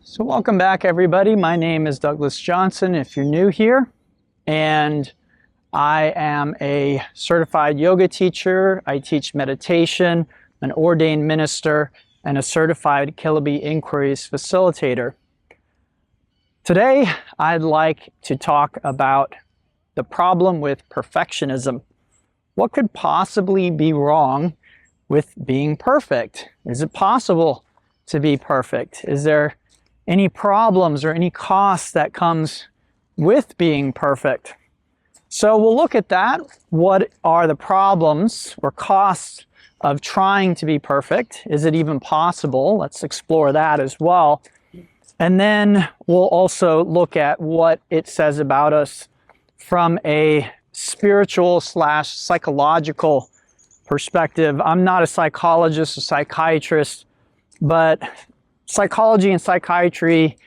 So welcome back, everybody. My name is Douglas Johnson if you're new here, and I am a certified yoga teacher. I teach meditation, an ordained minister, and a certified Kiloby Inquiries facilitator. Today, I'd like to talk about the problem with perfectionism. What could possibly be wrong with being perfect? Is it possible to be perfect? Is there any problems or any costs that comes with being perfect? So we'll look at that. What are the problems or costs of trying to be perfect? Is it even possible? Let's explore that as well. And then we'll also look at what it says about us from a spiritual / psychological perspective. I'm not a psychologist or psychiatrist, but psychology and psychiatry,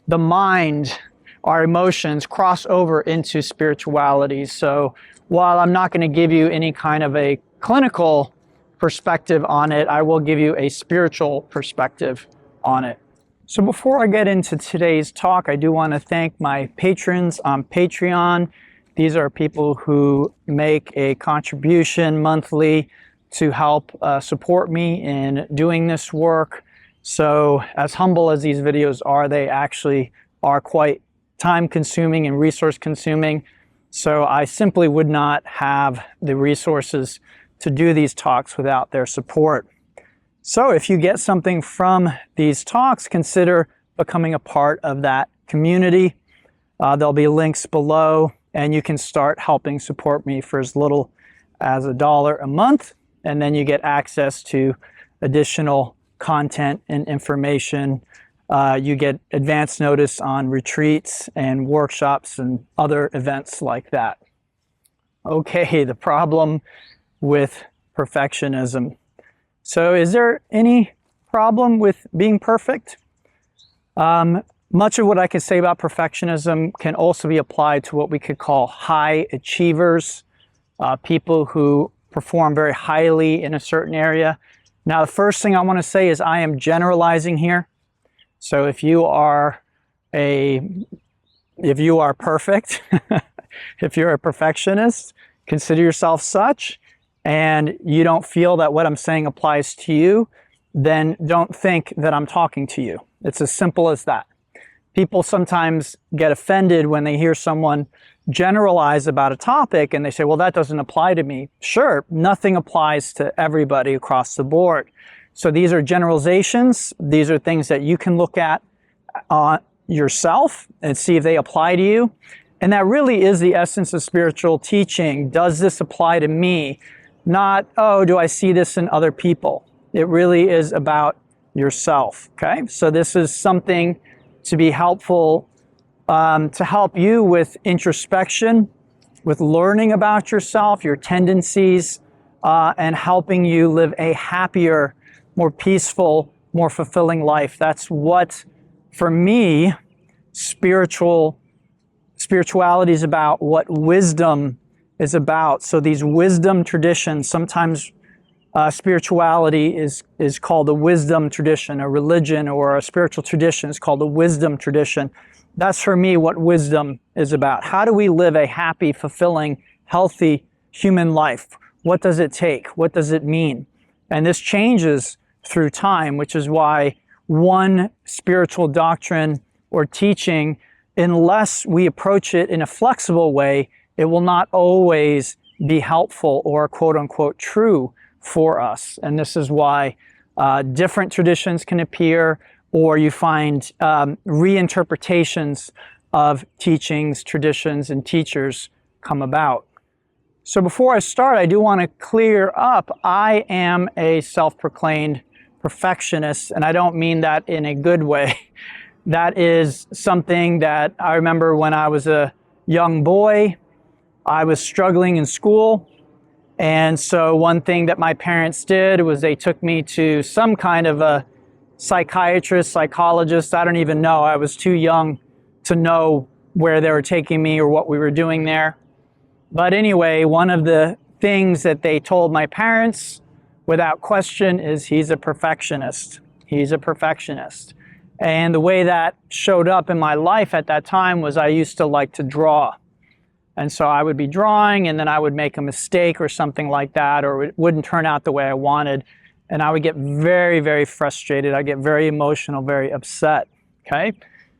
the mind, our emotions cross over into spirituality. So while I'm not going to give you any kind of a clinical perspective on it, I will give you a spiritual perspective on it. So before I get into today's talk, I do want to thank my patrons on Patreon. These are people who make a contribution monthly to help support me in doing this work. So as humble as these videos are, they actually are quite time consuming and resource consuming. So I simply would not have the resources to do these talks without their support. So if you get something from these talks, consider becoming a part of that community. There'll be links below, and you can start helping support me for as little as $1 a month. And then you get access to additional content and information. You get advance notice on retreats and workshops and other events like that. Okay, the problem with perfectionism. So is there any problem with being perfect? Much of what I can say about perfectionism can also be applied to what we could call high achievers, people who perform very highly in a certain area. Now, the first thing I want to say is I am generalizing here. So if you are perfect, if you're a perfectionist, consider yourself such, and you don't feel that what I'm saying applies to you, then don't think that I'm talking to you. It's as simple as that. People sometimes get offended when they hear someone generalize about a topic and they say, well, that doesn't apply to me. Sure, nothing applies to everybody across the board. So these are generalizations. These are things that you can look at yourself and see if they apply to you. And that really is the essence of spiritual teaching. Does this apply to me? Not, oh, do I see this in other people? It really is about yourself, okay? So this is something to be helpful, to help you with introspection, with learning about yourself, your tendencies, and helping you live a happier, more peaceful, more fulfilling life. That's what, for me, spirituality is about, what wisdom is about. So these wisdom traditions, sometimes spirituality is called a wisdom tradition. A religion or a spiritual tradition is called a wisdom tradition. That's for me what wisdom is about. How do we live a happy, fulfilling, healthy human life? What does it take? What does it mean? And this changes through time, which is why one spiritual doctrine or teaching, unless we approach it in a flexible way, it will not always be helpful or quote unquote true for us. And this is why different traditions can appear, or you find reinterpretations of teachings, traditions, and teachers come about. So before I start, I do want to clear up, I am a self-proclaimed perfectionist, and I don't mean that in a good way. That is something that I remember when I was a young boy. I was struggling in school, and so one thing that my parents did was they took me to some kind of a psychiatrist, psychologist, I don't even know. I was too young to know where they were taking me or what we were doing there. But anyway, one of the things that they told my parents without question is he's a perfectionist. He's a perfectionist. And the way that showed up in my life at that time was I used to like to draw. And so I would be drawing and then I would make a mistake or something like that, or it wouldn't turn out the way I wanted. And I would get very, very frustrated. I get very emotional, very upset, okay?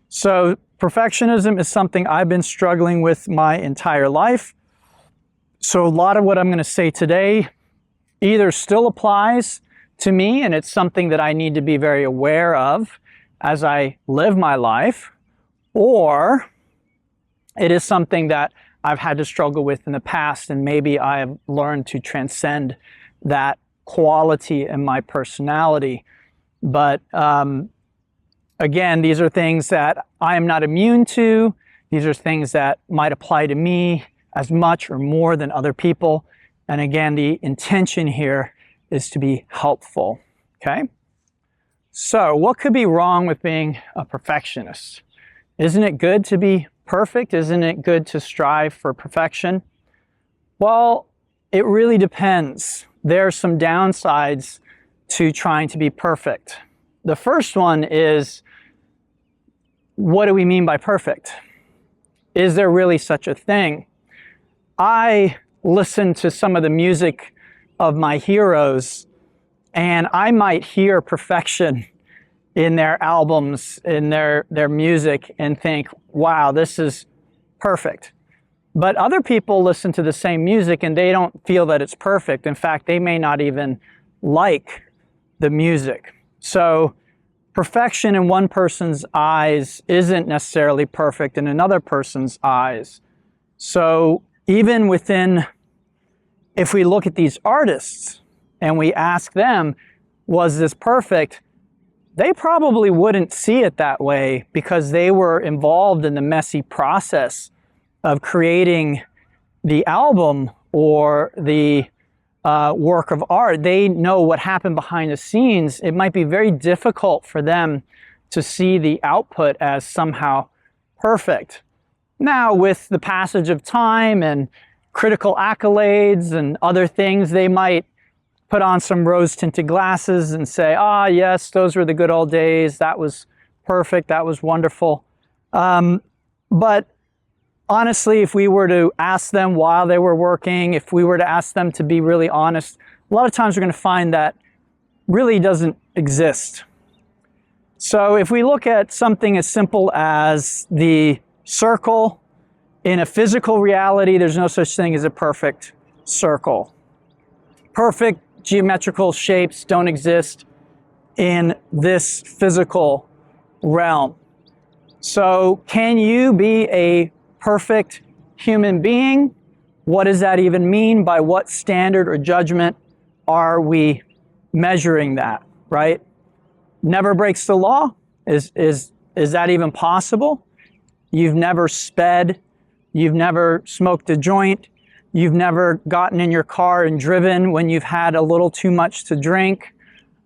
So perfectionism is something I've been struggling with my entire life. So a lot of what I'm going to say today either still applies to me and it's something that I need to be very aware of as I live my life, or it is something that I've had to struggle with in the past and maybe I have learned to transcend that quality in my personality. But again, these are things that I am not immune to. These are things that might apply to me as much or more than other people. And again, the intention here is to be helpful, okay? So what could be wrong with being a perfectionist? Isn't it good to be perfect? Isn't it good to strive for perfection? Well, it really depends. There are some downsides to trying to be perfect. The first one is, what do we mean by perfect? Is there really such a thing? I listen to some of the music of my heroes and I might hear perfection in their albums, in their music, and think, wow, this is perfect. But other people listen to the same music and they don't feel that it's perfect. In fact, they may not even like the music. So perfection in one person's eyes isn't necessarily perfect in another person's eyes. So even within, if we look at these artists and we ask them, was this perfect? They probably wouldn't see it that way because they were involved in the messy process of creating the album or the work of art. They know what happened behind the scenes. It might be very difficult for them to see the output as somehow perfect. Now, with the passage of time and critical accolades and other things, they might put on some rose-tinted glasses and say, ah, yes, those were the good old days. That was perfect. That was wonderful. But honestly, if we were to ask them while they were working, if we were to ask them to be really honest, a lot of times we're going to find that really doesn't exist. So if we look at something as simple as the circle, in a physical reality, there's no such thing as a perfect circle. Perfect geometrical shapes don't exist in this physical realm. So can you be a perfect human being? What does that even mean? By what standard or judgment are we measuring that, right? Never breaks the law? Is that even possible? You've never sped. You've never smoked a joint. You've never gotten in your car and driven when you've had a little too much to drink.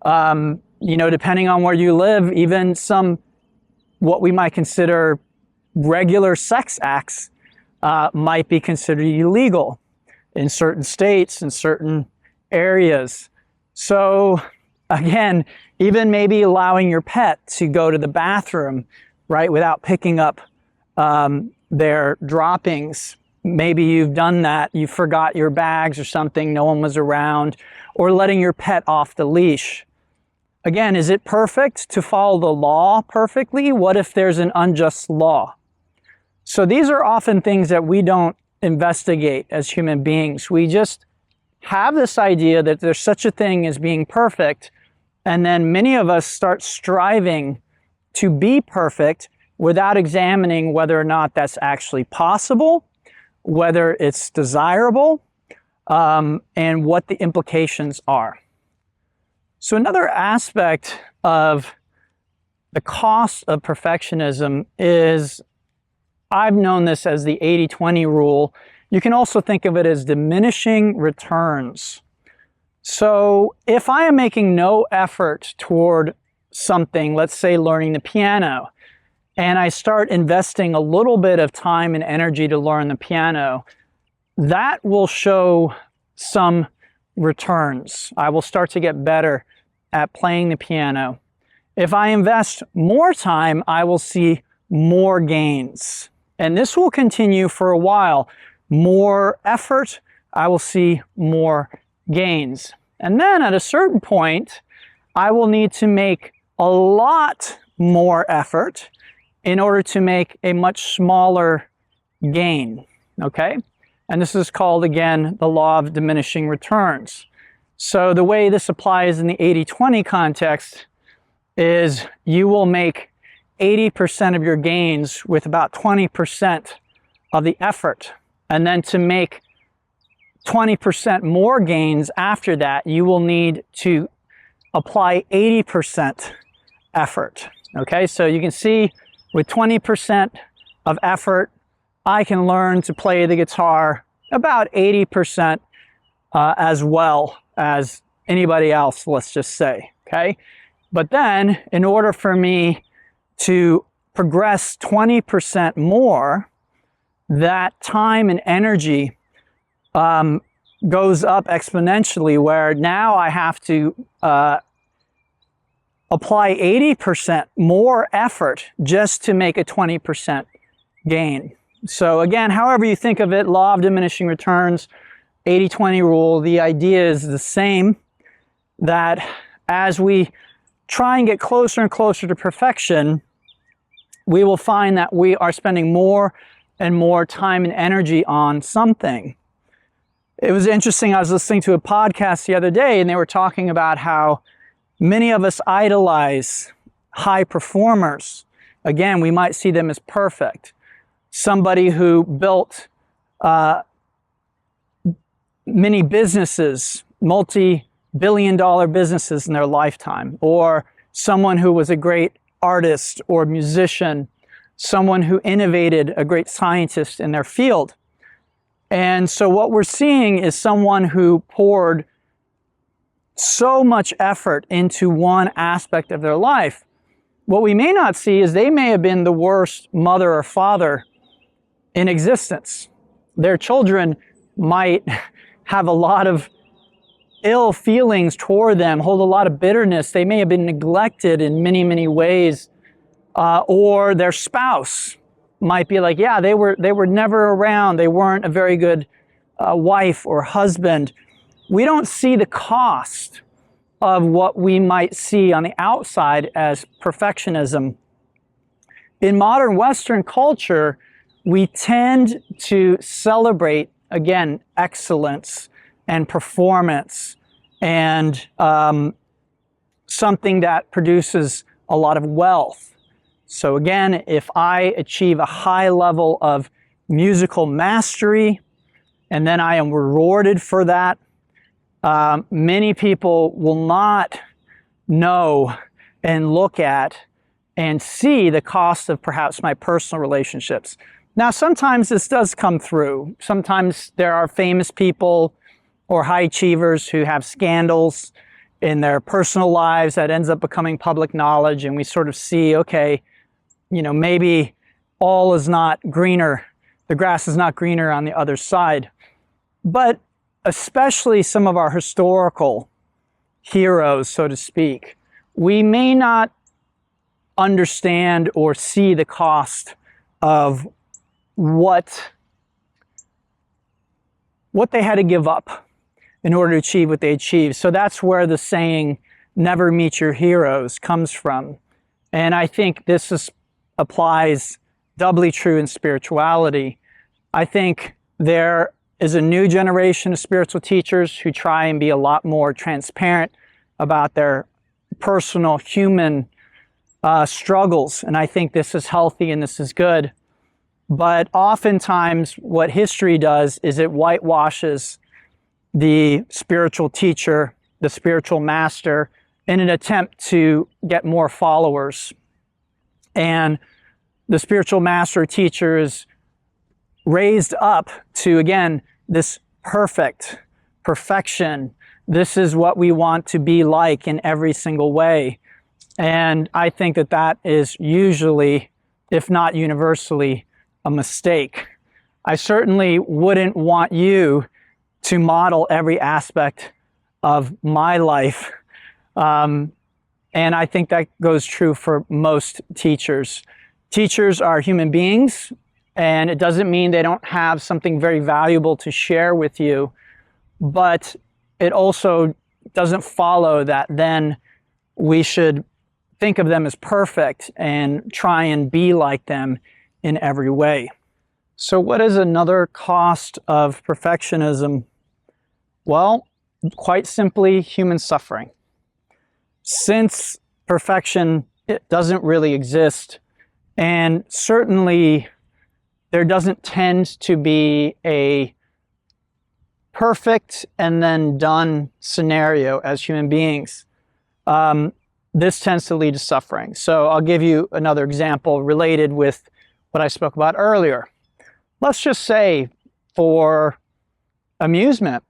Depending on where you live, even some what we might consider regular sex acts might be considered illegal in certain states, in certain areas. So again, even maybe allowing your pet to go to the bathroom, right, without picking up their droppings. Maybe you've done that, you forgot your bags or something, no one was around, or letting your pet off the leash. Again, is it perfect to follow the law perfectly? What if there's an unjust law? So these are often things that we don't investigate as human beings. We just have this idea that there's such a thing as being perfect, and then many of us start striving to be perfect without examining whether or not that's actually possible, whether it's desirable, and what the implications are. So another aspect of the cost of perfectionism is, I've known this as the 80-20 rule. You can also think of it as diminishing returns. So if I am making no effort toward something, let's say learning the piano, and I start investing a little bit of time and energy to learn the piano, that will show some returns. I will start to get better at playing the piano. If I invest more time, I will see more gains. And this will continue for a while. More effort, I will see more gains. And then at a certain point, I will need to make a lot more effort in order to make a much smaller gain, okay? And this is called, again, the law of diminishing returns. So the way this applies in the 80-20 context is you will make 80% of your gains with about 20% of the effort. And then to make 20% more gains after that, you will need to apply 80% effort. Okay, so you can see with 20% of effort, I can learn to play the guitar about 80% as well as anybody else, let's just say, okay? But then, in order for me to progress 20% more, that time and energy goes up exponentially, where now I have to apply 80% more effort just to make a 20% gain. So again, however you think of it, law of diminishing returns, 80-20 rule, the idea is the same, that as we try and get closer and closer to perfection, we will find that we are spending more and more time and energy on something. It was interesting, I was listening to a podcast the other day, and they were talking about how many of us idolize high performers. Again, we might see them as perfect. Somebody who built many businesses, multi-billion-dollar businesses in their lifetime, or someone who was a great artist or musician, someone who innovated, a great scientist in their field. And so what we're seeing is someone who poured so much effort into one aspect of their life. What we may not see is they may have been the worst mother or father in existence. Their children might have a lot of ill feelings toward them, hold a lot of bitterness. They may have been neglected in many, many ways. Or their spouse might be like, yeah, they were never around. They weren't a very good wife or husband. We don't see the cost of what we might see on the outside as perfectionism. In modern Western culture, we tend to celebrate, again, excellence and performance and something that produces a lot of wealth. So again, if I achieve a high level of musical mastery and then I am rewarded for that, many people will not know and look at and see the cost of perhaps my personal relationships. Now, sometimes this does come through. Sometimes there are famous people or high achievers who have scandals in their personal lives that ends up becoming public knowledge, and we sort of see, okay, you know, maybe all is not greener, the grass is not greener on the other side. But especially some of our historical heroes, so to speak, we may not understand or see the cost of what they had to give up in order to achieve what they achieved. So that's where the saying, never meet your heroes, comes from. And I think this applies doubly true in spirituality. I think there is a new generation of spiritual teachers who try and be a lot more transparent about their personal human struggles. And I think this is healthy and this is good. But oftentimes what history does is it whitewashes the spiritual teacher, the spiritual master, in an attempt to get more followers. And the spiritual master or teacher is raised up to, again, this perfection. This is what we want to be like in every single way. And I think that that is usually, if not universally, a mistake. I certainly wouldn't want you to model every aspect of my life. And And I think that goes true for most teachers. Teachers are human beings, and it doesn't mean they don't have something very valuable to share with you, but it also doesn't follow that then we should think of them as perfect and try and be like them in every way. So what is another cost of perfectionism? Well, quite simply, human suffering. Since perfection, it doesn't really exist, and certainly there doesn't tend to be a perfect and then done scenario as human beings. This tends to lead to suffering. So I'll give you another example related with what I spoke about earlier. Let's just say, for amusement,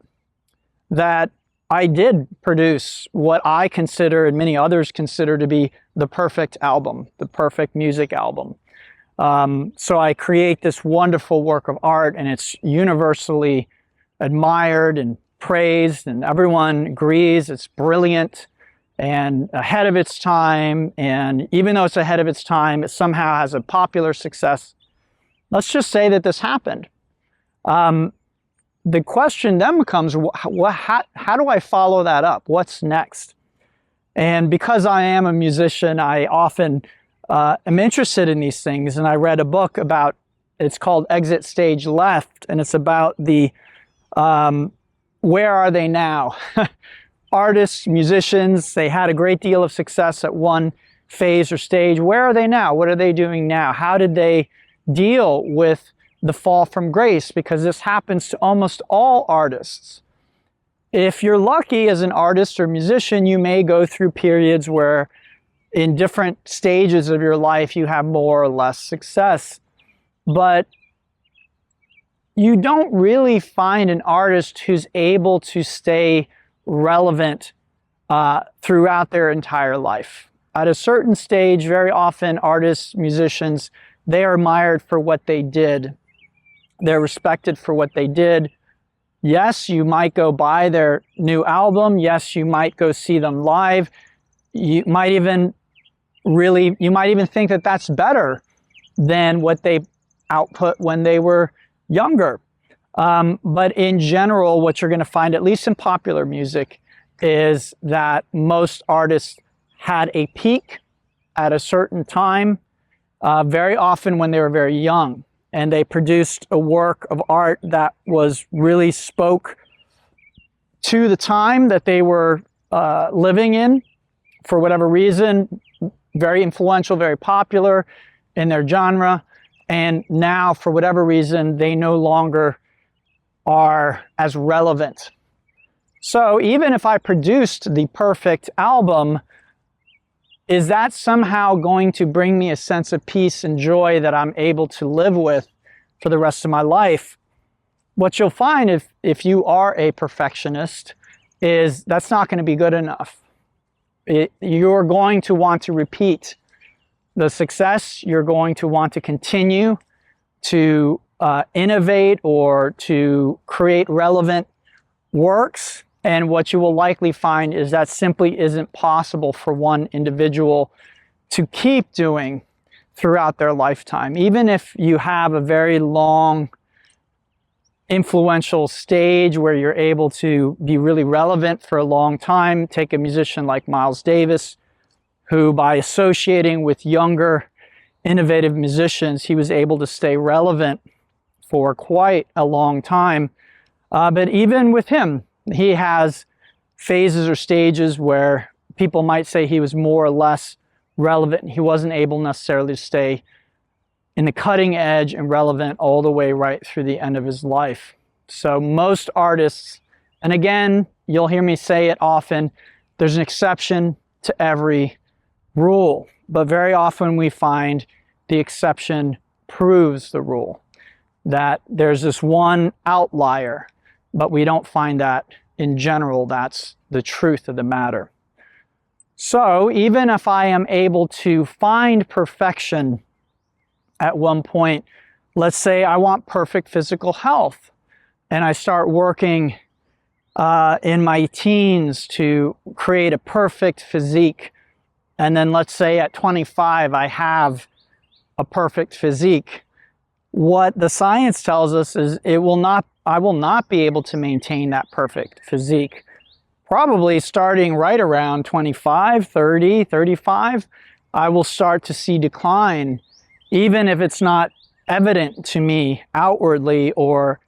that I did produce what I consider and many others consider to be the perfect album, the perfect music album. So I create this wonderful work of art, and it's universally admired and praised, and everyone agrees it's brilliant and ahead of its time. And even though it's ahead of its time, it somehow has a popular success. Let's just say that this happened. The question then becomes, how do I follow that up? What's next? And because I am a musician, I often am interested in these things. And I read a book about, it's called Exit Stage Left, and it's about the, where are they now? Artists, musicians, they had a great deal of success at one phase or stage. Where are they now? What are they doing now? How did they deal with the fall from grace? Because this happens to almost all artists. If you're lucky as an artist or musician, you may go through periods where in different stages of your life you have more or less success. But you don't really find an artist who's able to stay relevant throughout their entire life. At a certain stage, very often artists, musicians, they are admired for what they did. They're respected for what they did. Yes, you might go buy their new album. Yes, you might go see them live. You might even think that that's better than what they output when they were younger. But in general, what you're going to find, at least in popular music, is that most artists had a peak at a certain time, very often when they were very young. And they produced a work of art that really spoke to the time that they were living in, for whatever reason, very influential, very popular in their genre. And now, for whatever reason, they no longer are as relevant. So even if I produced the perfect album, is that somehow going to bring me a sense of peace and joy that I'm able to live with for the rest of my life? What you'll find if you are a perfectionist is that's not going to be good enough. You're going to want to repeat the success. You're going to want to continue to innovate or to create relevant works. And what you will likely find is that simply isn't possible for one individual to keep doing throughout their lifetime. Even if you have a very long, influential stage where you're able to be really relevant for a long time, take a musician like Miles Davis, who by associating with younger, innovative musicians, he was able to stay relevant for quite a long time. But even with him, he has phases or stages where people might say he was more or less relevant. He wasn't able necessarily to stay in the cutting edge and relevant all the way right through the end of his life. So most artists, and again, you'll hear me say it often, there's an exception to every rule, but very often we find the exception proves the rule, that there's this one outlier, but we don't find that in general. That's the truth of the matter. So even if I am able to find perfection at one point, let's say I want perfect physical health, and I start working in my teens to create a perfect physique and then let's say at 25 I have a perfect physique. What the science tells us is I will not be able to maintain that perfect physique. Probably starting right around 25, 30, 35, I will start to see decline, even if it's not evident to me outwardly, or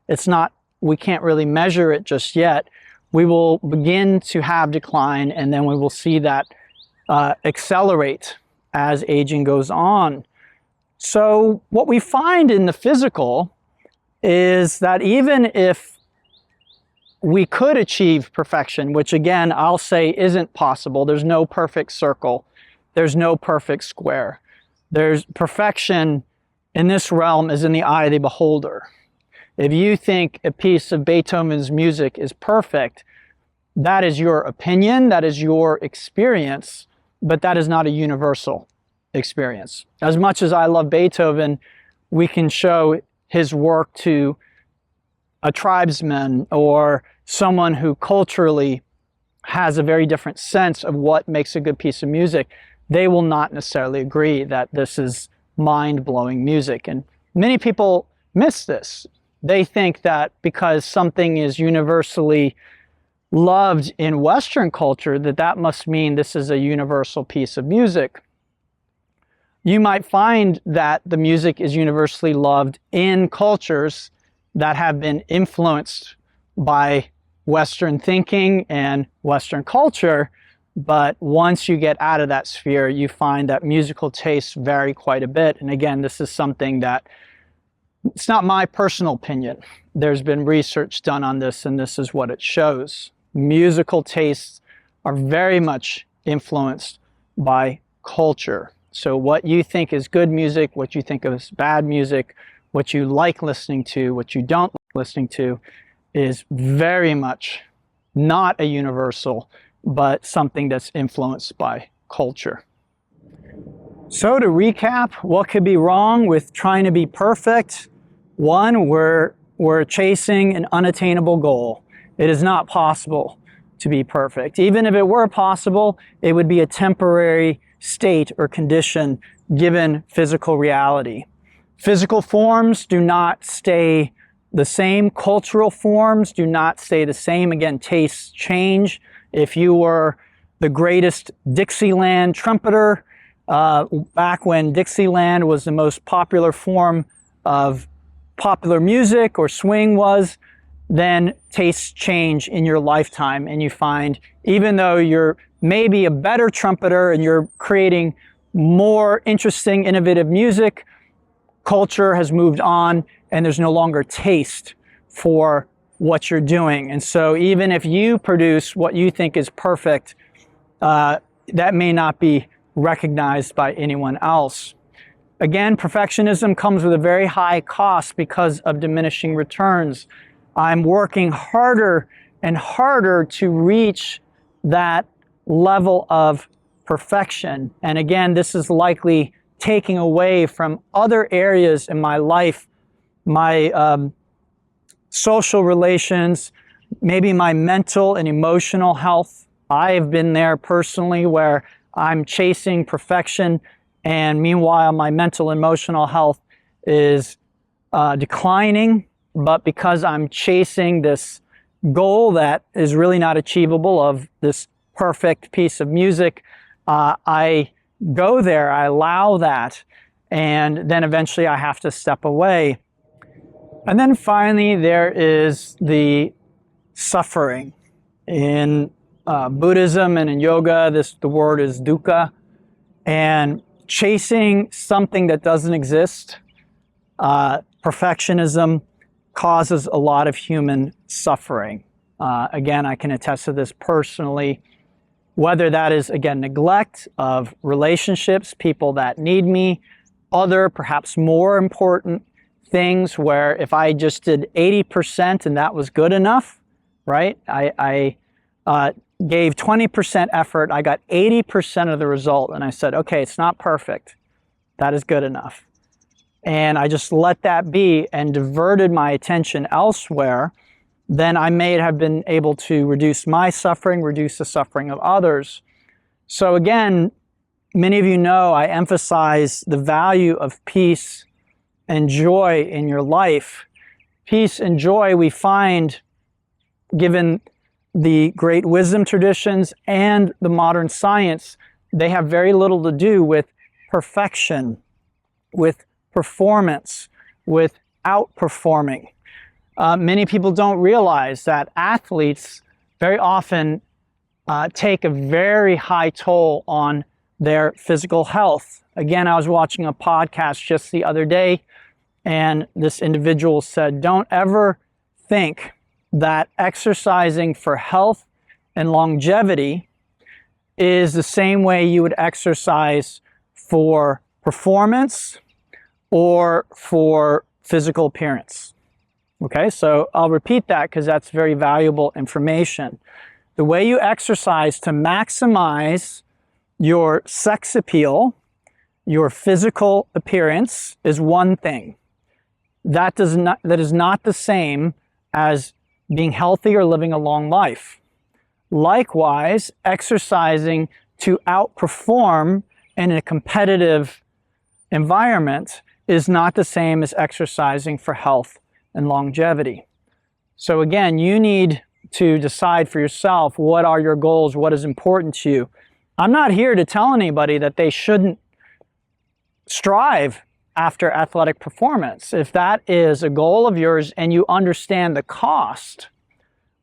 we can't really measure it just yet. We will begin to have decline, and then we will see that accelerate as aging goes on. So what we find in the physical is that even if we could achieve perfection, which again, I'll say isn't possible. There's no perfect circle. There's no perfect square. There's perfection in this realm is in the eye of the beholder. If you think a piece of Beethoven's music is perfect, that is your opinion, that is your experience, but that is not a universal experience. As much as I love Beethoven, we can show his work to a tribesman or someone who culturally has a very different sense of what makes a good piece of music. They will not necessarily agree that this is mind-blowing music. And many people miss this. They think that because something is universally loved in Western culture, that must mean this is a universal piece of music. You might find that the music is universally loved in cultures that have been influenced by Western thinking and Western culture, but once you get out of that sphere, you find that musical tastes vary quite a bit. And again, this is something that, it's not my personal opinion. There's been research done on this, and this is what it shows. Musical tastes are very much influenced by culture. So what you think is good music, what you think is bad music, what you like listening to, what you don't like listening to, is very much not a universal, but something that's influenced by culture. So to recap, what could be wrong with trying to be perfect? One, we're chasing an unattainable goal. It is not possible to be perfect. Even if it were possible, it would be a temporary state or condition given physical reality. Physical forms do not stay the same. Cultural forms do not stay the same. Again, tastes change. If you were the greatest Dixieland trumpeter, back when Dixieland was the most popular form of popular music, or swing was, then tastes change in your lifetime, and you find, even though you're maybe a better trumpeter and you're creating more interesting, innovative music, culture has moved on and there's no longer taste for what you're doing. And so even if you produce what you think is perfect, that may not be recognized by anyone else. Again, perfectionism comes with a very high cost because of diminishing returns. I'm working harder and harder to reach that level of perfection. And again, this is likely taking away from other areas in my life, my social relations, maybe my mental and emotional health. I've been there personally where I'm chasing perfection, and meanwhile my mental and emotional health is declining, but because I'm chasing this goal that is really not achievable of this perfect piece of music, I go there, I allow that, and then eventually I have to step away. And then finally, there is the suffering. In Buddhism and in yoga, the word is dukkha, and chasing something that doesn't exist, perfectionism, causes a lot of human suffering. Again, I can attest to this personally. Whether that is, again, neglect of relationships, people that need me, other, perhaps more important things where if I just did 80% and that was good enough, right? I gave 20% effort, I got 80% of the result, and I said, okay, it's not perfect. That is good enough. And I just let that be and diverted my attention elsewhere, then I may have been able to reduce my suffering, reduce the suffering of others. So again, many of you know I emphasize the value of peace and joy in your life. Peace and joy we find, given the great wisdom traditions and the modern science, they have very little to do with perfection, with performance, with outperforming. Many people don't realize that athletes very often take a very high toll on their physical health. Again, I was watching a podcast just the other day, and this individual said, don't ever think that exercising for health and longevity is the same way you would exercise for performance or for physical appearance. Okay, so I'll repeat that because that's very valuable information. The way you exercise to maximize your sex appeal, your physical appearance, is one thing. That is not the same as being healthy or living a long life. Likewise, exercising to outperform in a competitive environment is not the same as exercising for health and longevity. So again, you need to decide for yourself, what are your goals, what is important to you. I'm not here to tell anybody that they shouldn't strive after athletic performance. If that is a goal of yours and you understand the cost,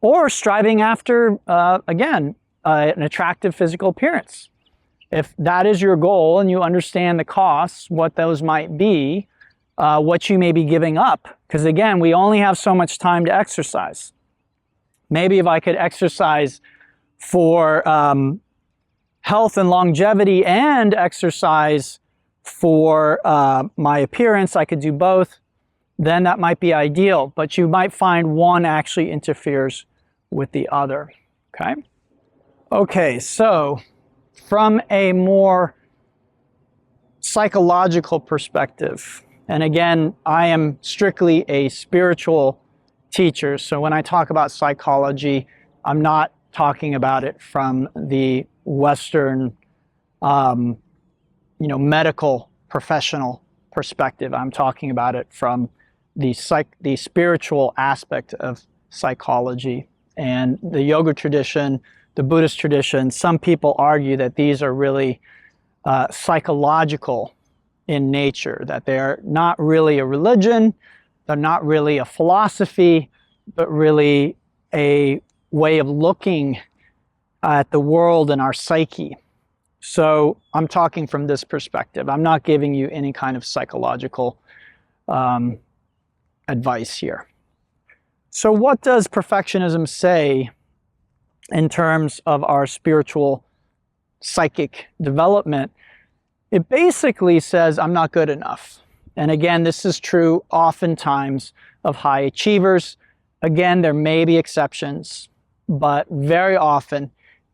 or striving after, an attractive physical appearance. If that is your goal and you understand the costs, what those might be, what you may be giving up, because again, we only have so much time to exercise. Maybe if I could exercise for health and longevity and exercise for my appearance, I could do both, then that might be ideal. But you might find one actually interferes with the other, okay? Okay, so from a more psychological perspective, and again, I am strictly a spiritual teacher, so when I talk about psychology, I'm not talking about it from the Western, medical professional perspective. I'm talking about it from the spiritual aspect of psychology. And the yoga tradition, the Buddhist tradition, some people argue that these are really psychological in nature, that they're not really a religion, they're not really a philosophy, but really a way of looking at the world and our psyche. So I'm talking from this perspective. I'm not giving you any kind of psychological advice here. So what does perfectionism say in terms of our spiritual psychic development? It basically says, I'm not good enough. And again, this is true oftentimes of high achievers. Again, there may be exceptions, but very often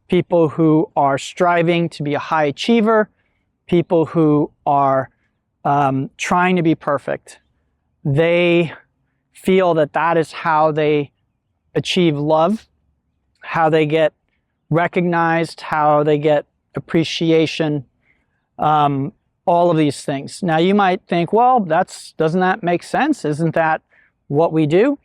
people who are striving to be a high achiever, people who are trying to be perfect, they feel that that is how they achieve love, how they get recognized, how they get appreciation, all of these things. Now you might think, well, doesn't that make sense? Isn't that what we do?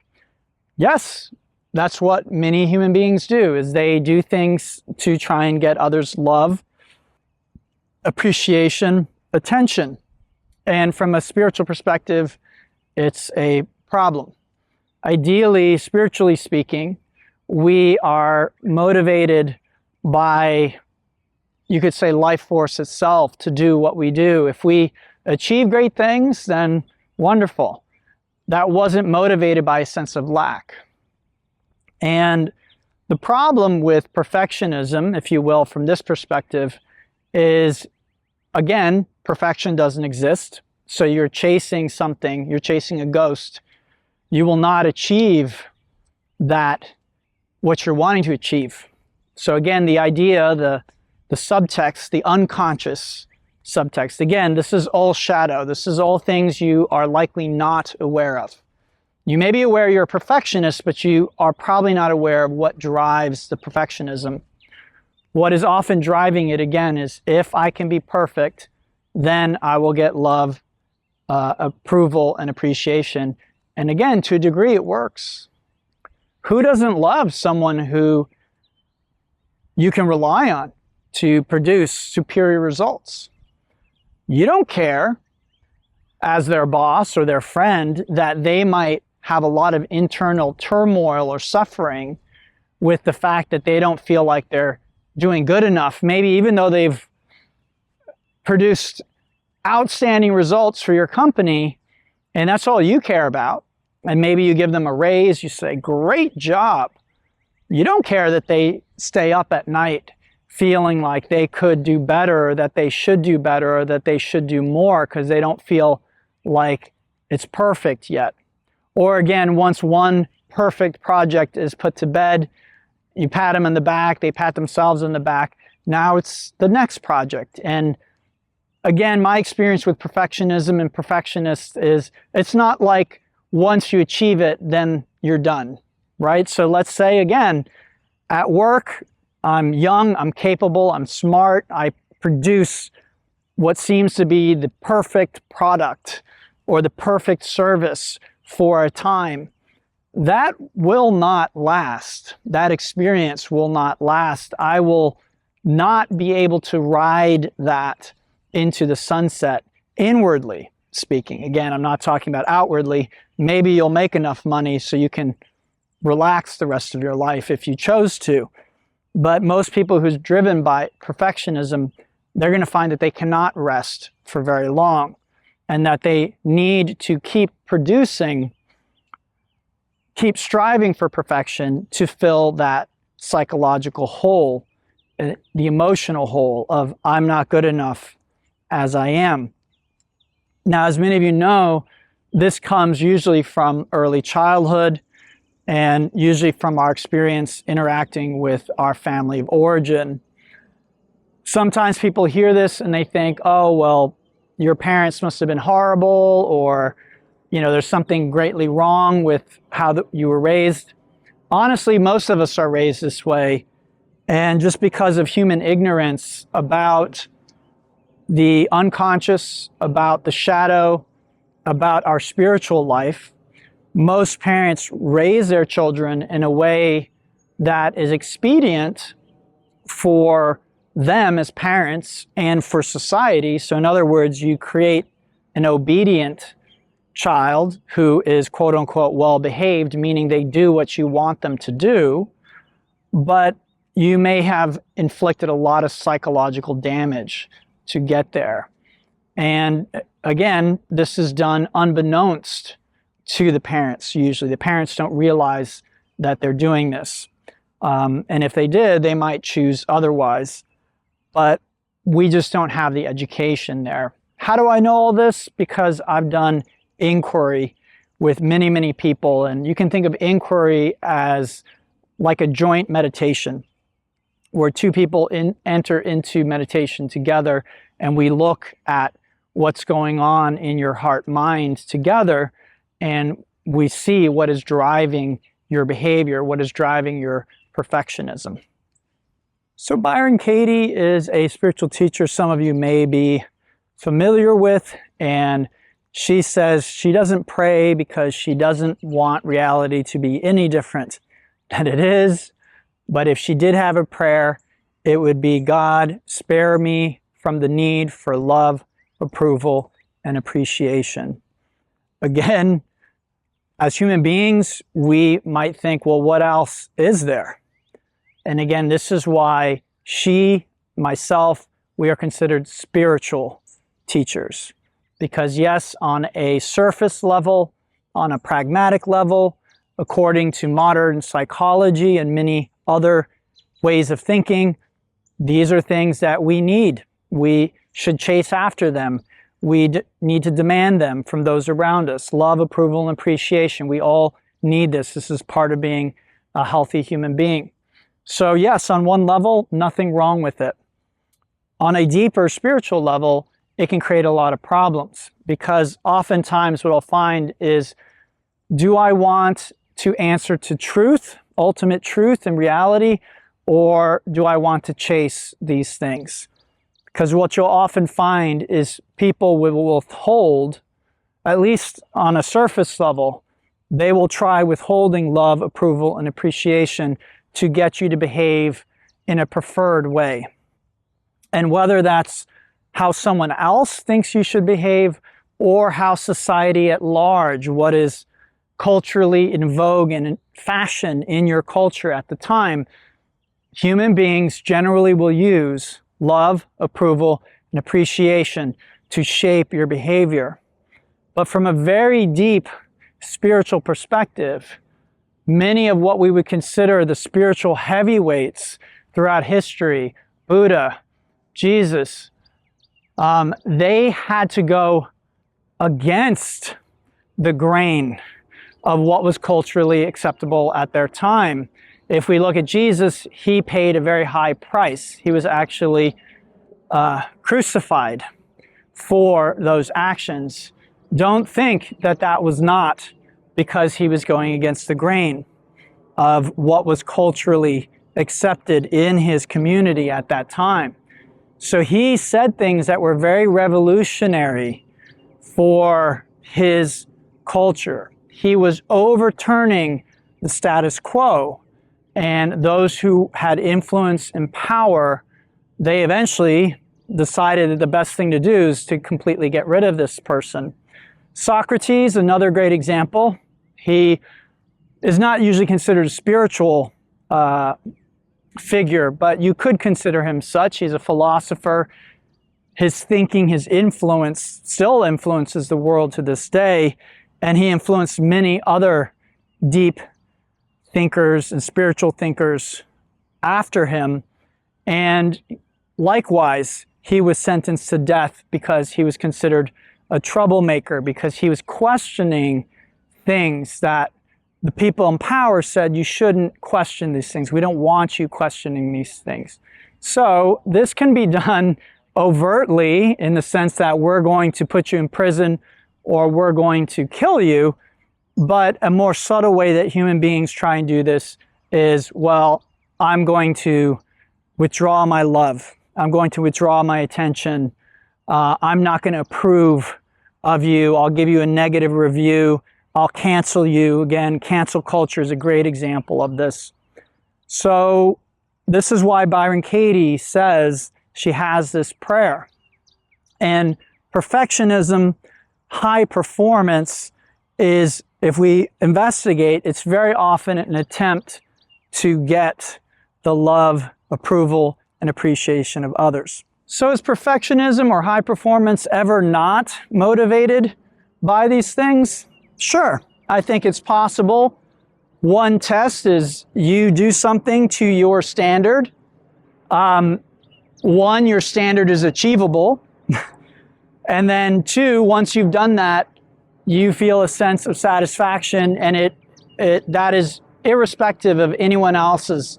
Yes, that's what many human beings do, is they do things to try and get others' love, appreciation, attention. And from a spiritual perspective, it's a problem. Ideally, spiritually speaking, we are motivated by, you could say, life force itself to do what we do. If we achieve great things, then wonderful. That wasn't motivated by a sense of lack. And the problem with perfectionism, if you will, from this perspective, is, again, perfection doesn't exist. So you're chasing something, you're chasing a ghost. You will not achieve what you're wanting to achieve. So again, the idea, the subtext, the unconscious subtext, again, this is all shadow. This is all things you are likely not aware of. You may be aware you're a perfectionist, but you are probably not aware of what drives the perfectionism. what is often driving it again is if I can be perfect, then I will get love, approval, and appreciation. And again, to a degree, it works. Who doesn't love someone who you can rely on to produce superior results? You don't care, as their boss or their friend, that they might have a lot of internal turmoil or suffering with the fact that they don't feel like they're doing good enough, maybe even though they've produced outstanding results for your company, and that's all you care about. And maybe you give them a raise, you say, great job. You don't care that they stay up at night feeling like they could do better, or that they should do better, or that they should do more because they don't feel like it's perfect yet. Or again, once one perfect project is put to bed, you pat them in the back, they pat themselves in the back. Now it's the next project. And again, my experience with perfectionism and perfectionists is it's not like once you achieve it, then you're done, right? So let's say again, at work, I'm young, I'm capable, I'm smart, I produce what seems to be the perfect product or the perfect service for a time. That will not last. That experience will not last. I will not be able to ride that into the sunset, inwardly speaking. Again, I'm not talking about outwardly. Maybe you'll make enough money so you can relax the rest of your life if you chose to. But most people who's driven by perfectionism, they're going to find that they cannot rest for very long, and that they need to keep producing, keep striving for perfection to fill that psychological hole, the emotional hole of I'm not good enough as I am. Now, as many of you know, this comes usually from early childhood and usually from our experience interacting with our family of origin. Sometimes people hear this and they think, oh, well, your parents must have been horrible, or, you know, there's something greatly wrong with how you were raised. Honestly, most of us are raised this way. And just because of human ignorance about the unconscious, about the shadow, about our spiritual life, most parents raise their children in a way that is expedient for them as parents and for society. So in other words, you create an obedient child who is quote unquote well behaved, meaning they do what you want them to do, but you may have inflicted a lot of psychological damage to get there. And again, this is done unbeknownst to the parents. Usually the parents don't realize that they're doing this. And if they did, they might choose otherwise. But we just don't have the education there. How do I know all this? Because I've done inquiry with many, many people. And you can think of inquiry as like a joint meditation, where two people enter into meditation together, and we look at what's going on in your heart mind together, and we see what is driving your behavior, what is driving your perfectionism. So Byron Katie is a spiritual teacher some of you may be familiar with, and she says she doesn't pray because she doesn't want reality to be any different than it is. But if she did have a prayer, it would be, God, spare me from the need for love, approval, and appreciation. Again, as human beings, we might think, well, what else is there? And again, this is why she, myself, we are considered spiritual teachers. Because yes, on a surface level, on a pragmatic level, according to modern psychology and many other ways of thinking, these are things that we need. We should chase after them. We need to demand them from those around us. Love, approval, and appreciation. We all need this. This is part of being a healthy human being. So yes, on one level, nothing wrong with it. On a deeper spiritual level, it can create a lot of problems, because oftentimes what I'll find is, do I want to answer to truth, ultimate truth and reality, or do I want to chase these things? Because what you'll often find is people will withhold, at least on a surface level, they will try withholding love, approval, and appreciation to get you to behave in a preferred way. And whether that's how someone else thinks you should behave or how society at large, what is culturally in vogue and in fashion in your culture at the time, human beings generally will use love, approval, and appreciation to shape your behavior. But from a very deep spiritual perspective, many of what we would consider the spiritual heavyweights throughout history, Buddha, Jesus, they had to go against the grain of what was culturally acceptable at their time. If we look at Jesus, he paid a very high price. He was actually crucified for those actions. Don't think that that was not because he was going against the grain of what was culturally accepted in his community at that time. So he said things that were very revolutionary for his culture. He was overturning the status quo, and those who had influence and power, they eventually decided that the best thing to do is to completely get rid of this person. Socrates, another great example. He is not usually considered a spiritual figure, but you could consider him such. He's a philosopher. His thinking, his influence still influences the world to this day, and he influenced many other deep thinkers and spiritual thinkers after him. And likewise, he was sentenced to death because he was considered a troublemaker, because he was questioning things that the people in power said, you shouldn't question these things. We don't want you questioning these things. So this can be done overtly in the sense that we're going to put you in prison or we're going to kill you. But a more subtle way that human beings try and do this is, well, I'm going to withdraw my love. I'm going to withdraw my attention. I'm not going to approve of you. I'll give you a negative review. I'll cancel you. Again, cancel culture is a great example of this. So this is why Byron Katie says she has this prayer. And perfectionism, high performance is, if we investigate, it's very often an attempt to get the love, approval, and appreciation of others. So is perfectionism or high performance ever not motivated by these things? Sure, I think it's possible. One test is you do something to your standard. One, your standard is achievable. And then two, once you've done that, you feel a sense of satisfaction, and that is irrespective of anyone else's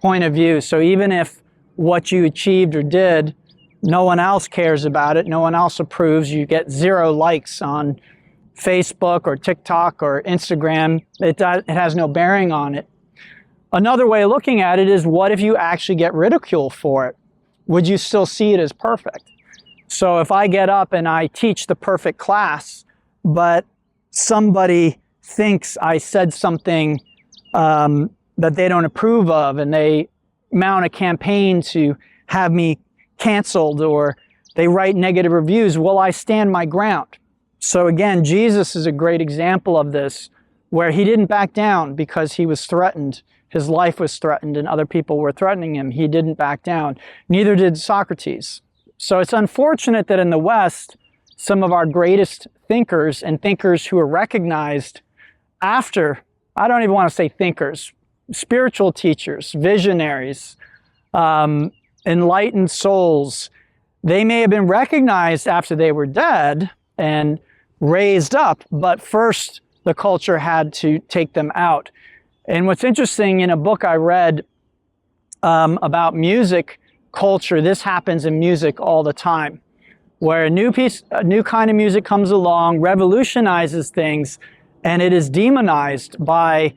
point of view. So even if what you achieved or did, no one else cares about it, no one else approves, you get 0 likes on Facebook or TikTok or Instagram, it has no bearing on it. Another way of looking at it is, what if you actually get ridiculed for it? Would you still see it as perfect? So if I get up and I teach the perfect class, but somebody thinks I said something that they don't approve of, and they mount a campaign to have me canceled, or they write negative reviews, will I stand my ground? So again, Jesus is a great example of this, where he didn't back down because he was threatened. His life was threatened and other people were threatening him. He didn't back down. Neither did Socrates. So it's unfortunate that in the West, some of our greatest thinkers and thinkers who are recognized after, I don't even want to say thinkers, spiritual teachers, visionaries, enlightened souls, they may have been recognized after they were dead and raised up, but first the culture had to take them out. And what's interesting, in a book I read about music culture, this happens in music all the time, where a new kind of music comes along, revolutionizes things, and it is demonized by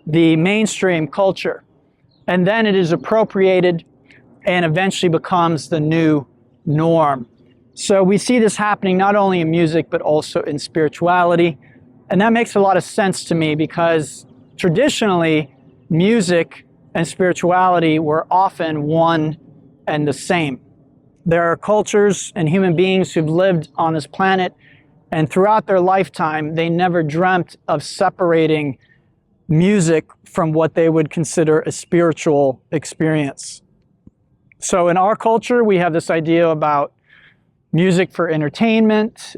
the mainstream culture. and then it is appropriated and eventually becomes the new norm. So we see this happening not only in music, but also in spirituality. And that makes a lot of sense to me because traditionally, music and spirituality were often one and the same. There are cultures and human beings who've lived on this planet, and throughout their lifetime, they never dreamt of separating music from what they would consider a spiritual experience. So in our culture, we have this idea about music for entertainment,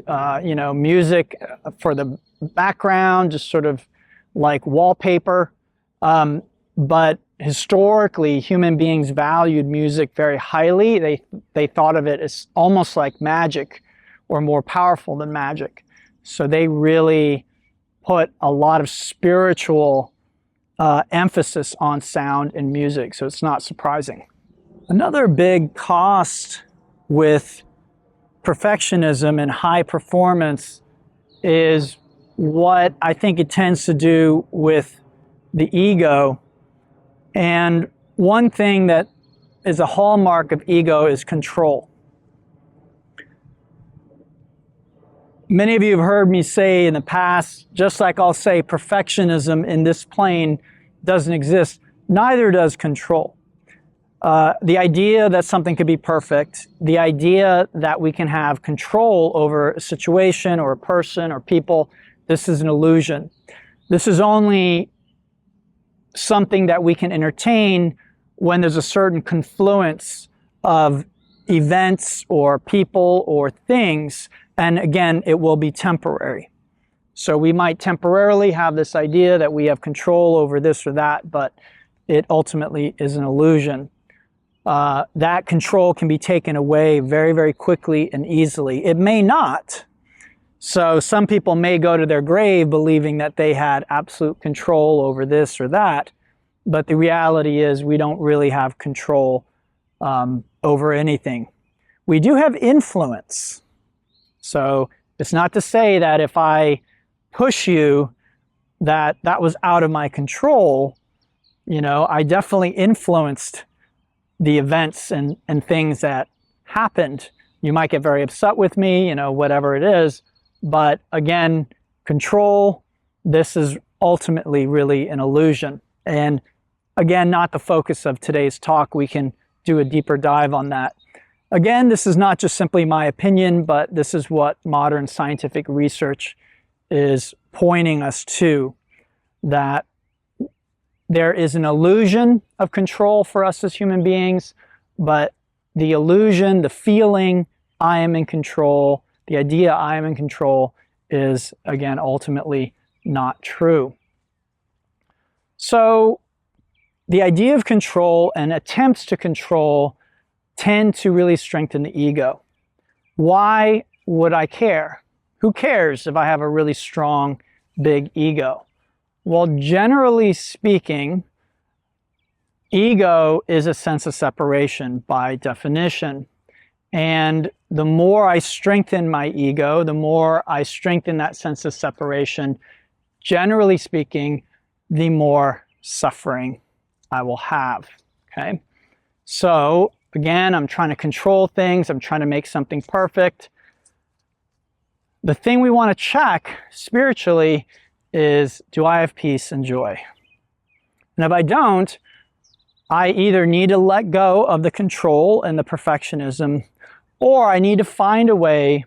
music for the background, just sort of like wallpaper. But historically, human beings valued music very highly. They thought of it as almost like magic or more powerful than magic. So they really put a lot of spiritual emphasis on sound and music. So it's not surprising. Another big cost with perfectionism and high performance is what I think it tends to do with the ego. And one thing that is a hallmark of ego is control. Many of you have heard me say in the past, just like I'll say perfectionism in this plane doesn't exist, neither does control. The idea that something could be perfect, the idea that we can have control over a situation or a person or people, this is an illusion. This is only something that we can entertain when there's a certain confluence of events or people or things, and again, it will be temporary. So we might temporarily have this idea that we have control over this or that, but it ultimately is an illusion. That control can be taken away very, very quickly and easily. It may not. So some people may go to their grave believing that they had absolute control over this or that, but the reality is we don't really have control over anything. We do have influence. So it's not to say that if I push you that was out of my control. I definitely influenced the events and things that happened. You might get very upset with me, whatever it is. But again, control, this is ultimately really an illusion. And again, not the focus of today's talk. We can do a deeper dive on that. Again, this is not just simply my opinion, but this is what modern scientific research is pointing us to, that there is an illusion of control for us as human beings, but the illusion, the feeling, I am in control, the idea I am in control is, again, ultimately not true. So the idea of control and attempts to control tend to really strengthen the ego. Why would I care? Who cares if I have a really strong, big ego? Well, generally speaking, ego is a sense of separation by definition. And the more I strengthen my ego, the more I strengthen that sense of separation, generally speaking, the more suffering I will have. Okay? So, again, I'm trying to control things. I'm trying to make something perfect. The thing we want to check spiritually is, do I have peace and joy? And if I don't, I either need to let go of the control and the perfectionism, or I need to find a way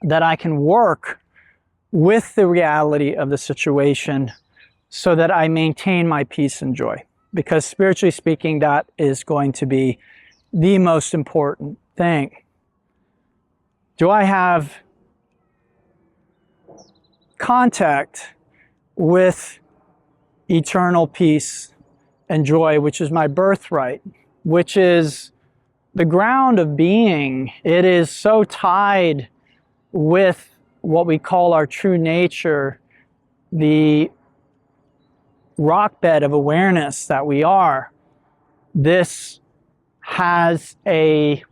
that I can work with the reality of the situation so that I maintain my peace and joy. Because spiritually speaking, that is going to be the most important thing. Do I have contact with eternal peace and joy, which is my birthright, which is the ground of being? It is so tied with what we call our true nature, the rock bed of awareness that we are. This has a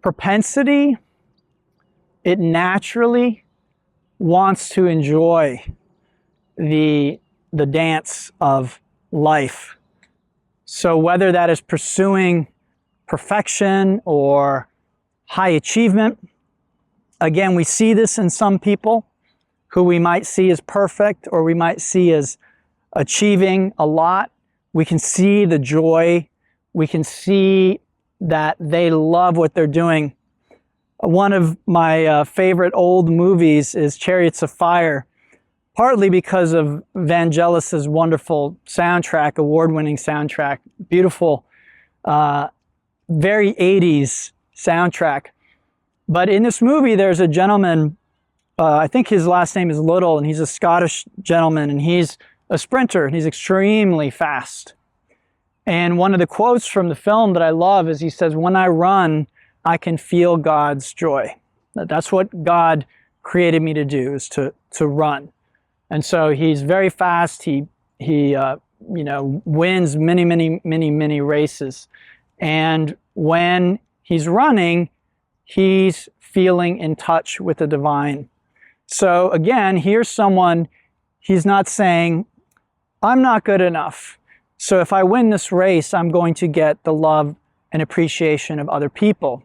propensity, it naturally wants to enjoy the dance of life. So whether that is pursuing perfection or high achievement, again, we see this in some people who we might see as perfect or we might see as achieving a lot. We can see the joy. We can see that they love what they're doing. One of my favorite old movies is Chariots of Fire, partly because of Vangelis's wonderful soundtrack, award-winning soundtrack, beautiful, very 80s soundtrack. But in this movie, there's a gentleman, I think his last name is Little, and he's a Scottish gentleman, and he's a sprinter, and he's extremely fast. And one of the quotes from the film that I love is he says, "When I run, I can feel God's joy." That's what God created me to do, is to run. And so he's very fast. He wins many races. And when he's running, he's feeling in touch with the divine. So again, here's someone, he's not saying, I'm not good enough. So if I win this race, I'm going to get the love and appreciation of other people.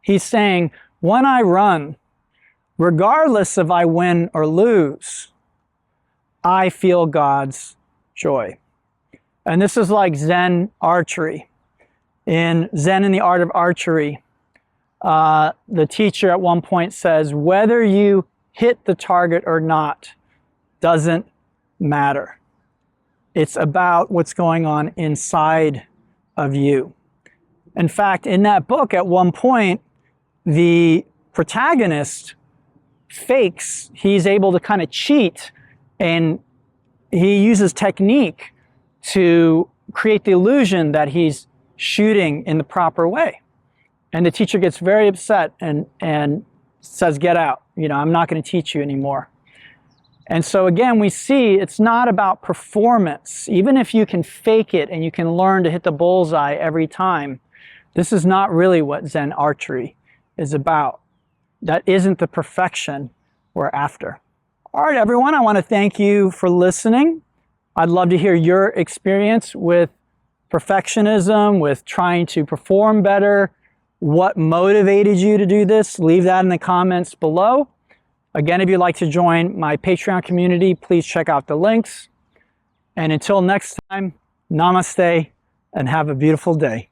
He's saying, when I run, regardless if I win or lose, I feel God's joy. And this is like Zen archery. In Zen and the Art of Archery, the teacher at one point says, whether you hit the target or not doesn't matter. It's about what's going on inside of you. In fact, in that book, at one point, the protagonist fakes, he's able to kind of cheat, and he uses technique to create the illusion that he's shooting in the proper way. And the teacher gets very upset and says, get out, I'm not going to teach you anymore. And so again, we see it's not about performance. Even if you can fake it and you can learn to hit the bullseye every time, this is not really what Zen archery is about. That isn't the perfection we're after. All right, everyone, I want to thank you for listening. I'd love to hear your experience with perfectionism, with trying to perform better. What motivated you to do this? Leave that in the comments below. Again, if you'd like to join my Patreon community, please check out the links. And until next time, namaste and have a beautiful day.